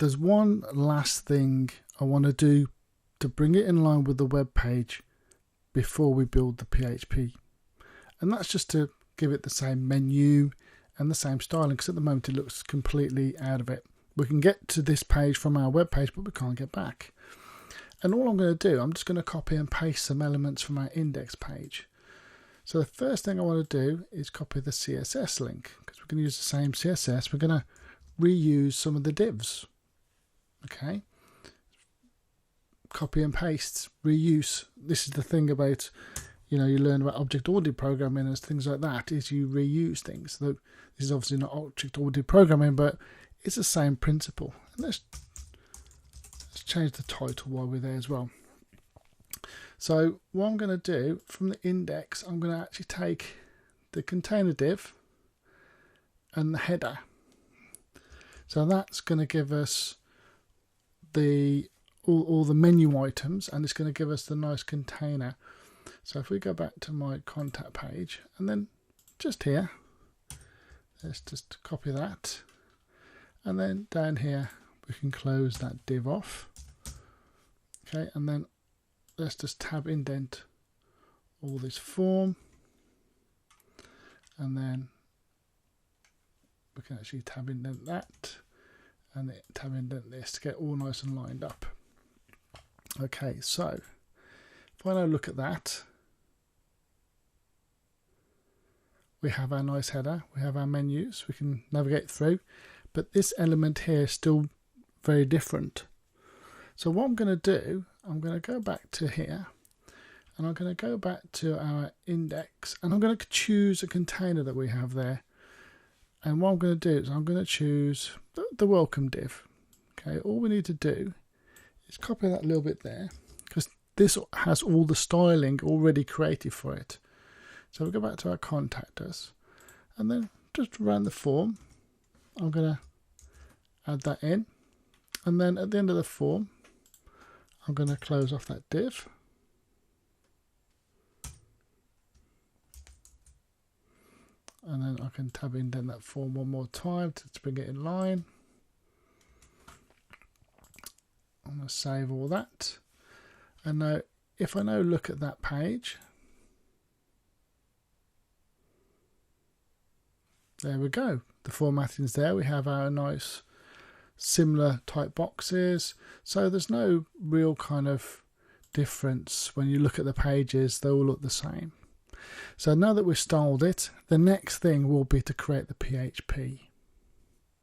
there's one last thing I want to do to bring it in line with the web page before we build the PHP, and that's just to give it the same menu and the same styling, because at the moment it looks completely out of it. We can get to this page from our web page, but we can't get back. And all I'm going to do, I'm just going to copy and paste some elements from our index page. So the first thing I want to do is copy the CSS link, because we're going to use the same CSS. We're going to reuse some of the divs. Okay, copy and paste, reuse. This is the thing about, you learn about object-oriented programming and things like that, is you reuse things. Though this is obviously not object-oriented programming, but it's the same principle. And let's change the title while we're there as well. So what I'm going to do from the index, I'm going to actually take the container div and the header. So that's going to give us all the menu items, and it's going to give us the nice container. So if we go back to my contact page, and then just here, let's just copy that, and then down here we can close that div off. Okay, and then let's just tab indent all this form, and then we can actually tab indent that and tab indent this to get all nice and lined up. Okay, so if I now look at that, we have our nice header, we have our menus, we can navigate through, but this element here is still very different. So what I'm going to do, I'm going to go back to here, and I'm going to go back to our index, and I'm going to choose a container that we have there. And what I'm going to do is I'm going to choose the welcome div. Okay, all we need to do is copy that little bit there, because this has all the styling already created for it. So we'll go back to our contact us, and then just around the form, I'm going to add that in, and then at the end of the form, I'm going to close off that div. And then I can tab indent that form one more time to bring it in line. I'm going to save all that. And now, if I now look at that page, there we go. The formatting's there. We have our nice similar type boxes. So there's no real kind of difference when you look at the pages. They all look the same. So now that we've styled it, the next thing will be to create the PHP.